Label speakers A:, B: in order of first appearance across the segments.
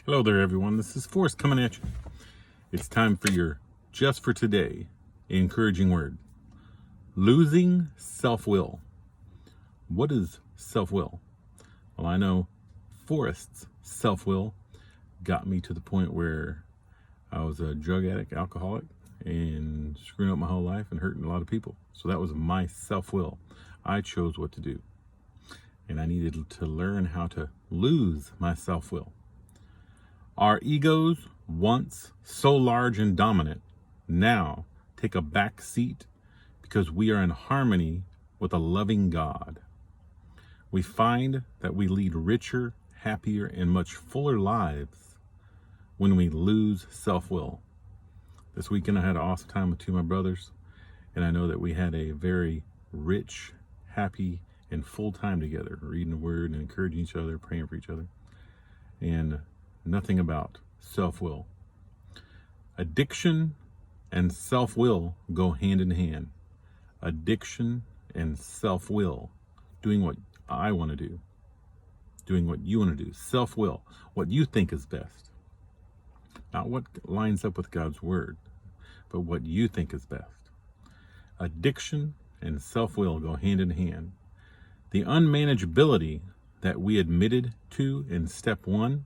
A: Hello there, everyone. This is Forrest coming at you. It's time for your Just for Today encouraging word. Losing self-will. What is self-will? Well, I know Forrest's self-will got me to the point where I was a drug addict, alcoholic, and screwing up my whole life and hurting a lot of people. So that was my self-will. I chose what to do. And I needed to learn how to lose my self-will. Our egos, once so large and dominant, now take a back seat because we are in harmony with a loving God. We find that we lead richer, happier, and much fuller lives when we lose self-will. This weekend I had an awesome time with two of my brothers, and I know that we had a very rich, happy, and full time together, reading the Word and encouraging each other, praying for each other, and nothing about self-will. Addiction and self-will go hand in hand. Addiction and self-will, doing what I want to do, doing what you want to do. Self-will, what you think is best. Not what lines up with God's word, but what you think is best. Addiction and self-will go hand in hand. The unmanageability that we admitted to in step 1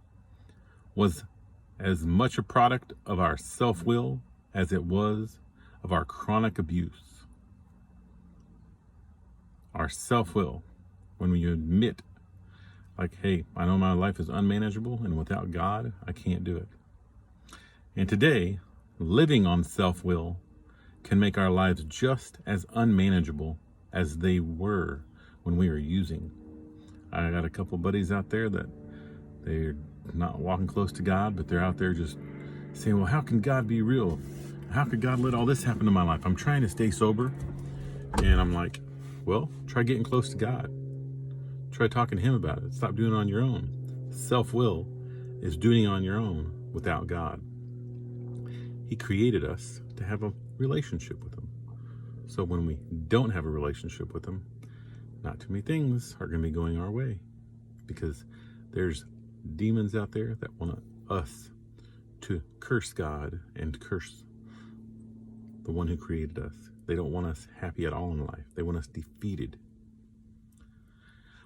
A: was as much a product of our self-will as it was of our chronic abuse. Our self-will, when we admit, like, hey, I know my life is unmanageable and without God, I can't do it. And today, living on self-will can make our lives just as unmanageable as they were when we were using. I got a couple buddies out there that they're not walking close to God, but they're out there just saying, well, how can God be real? How could God let all this happen to my life? I'm trying to stay sober. And I'm like, well, try getting close to God. Try talking to him about it. Stop doing it on your own. Self-will is doing it on your own without God. He created us to have a relationship with him. So when we don't have a relationship with him, not too many things are going to be going our way, because there's demons out there that want us to curse God and curse the one who created us. They don't want us happy at all in life. They want us defeated.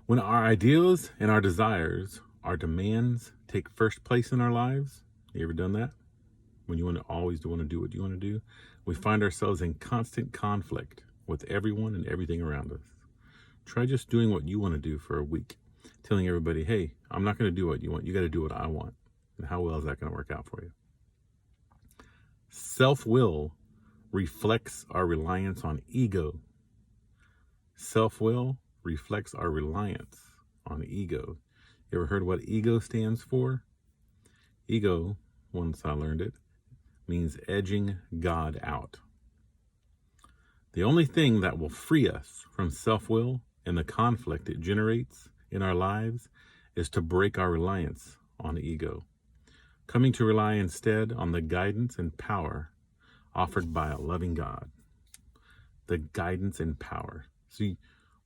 A: When our ideals and our desires, our demands take first place in our lives, you ever done that? When you always want to do what you want to do, we find ourselves in constant conflict with everyone and everything around us. Try just doing what you want to do for a week, telling everybody, hey, I'm not going to do what you want. You got to do what I want. And how well is that going to work out for you? Self-will reflects our reliance on ego. Self-will reflects our reliance on ego. You ever heard what ego stands for? Ego, once I learned it, means edging God out. The only thing that will free us from self-will and the conflict it generates in our lives is to break our reliance on ego, coming to rely instead on the guidance and power offered by a loving God. The guidance and power. See,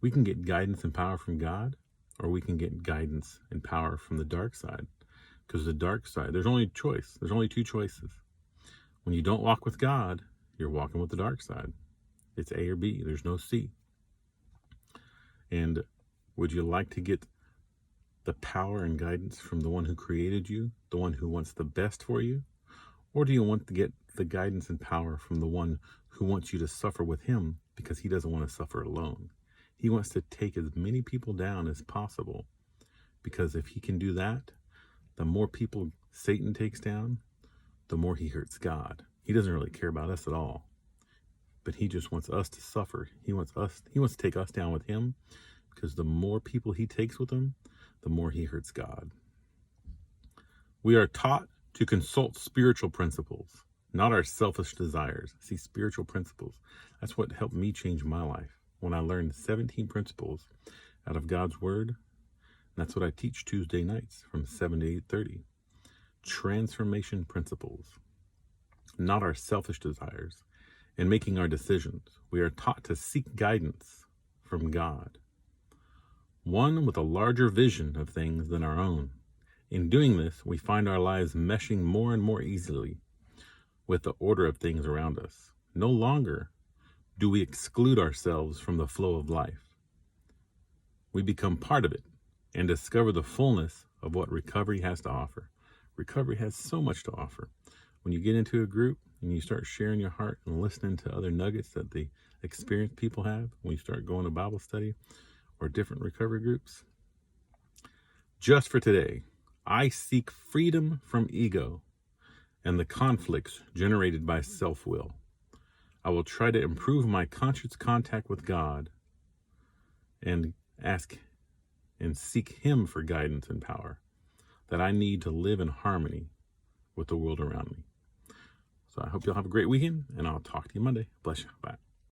A: we can get guidance and power from God, or we can get guidance and power from the dark side. Because the dark side, there's only choice. There's only two choices. When you don't walk with God, you're walking with the dark side. It's A or B. There's no C. And would you like to get the power and guidance from the one who created you, the one who wants the best for you? Or do you want to get the guidance and power from the one who wants you to suffer with him because he doesn't want to suffer alone? He wants to take as many people down as possible, because if he can do that, the more people Satan takes down, the more he hurts God. He doesn't really care about us at all, but he just wants us to suffer. He wants to take us down with him, because the more people he takes with him, the more he hurts God. We are taught to consult spiritual principles, not our selfish desires. See, spiritual principles, that's what helped me change my life. When I learned 17 principles out of God's word, that's what I teach Tuesday nights from 7 to 8:30. Transformation principles, not our selfish desires. In making our decisions, we are taught to seek guidance from God, one with a larger vision of things than our own, In doing this, we find our lives meshing more and more easily with the order of things around us. No longer do we exclude ourselves from the flow of life. We become part of it and discover the fullness of what recovery has to offer. Recovery has so much to offer. When you get into a group and you start sharing your heart and listening to other nuggets that the experienced people have, when you start going to Bible study or different recovery groups, just for today, I seek freedom from ego and the conflicts generated by self-will. I will try to improve my conscious contact with God and ask and seek Him for guidance and power that I need to live in harmony with the world around me. So I hope you'll have a great weekend, and I'll talk to you Monday. Bless you. Bye.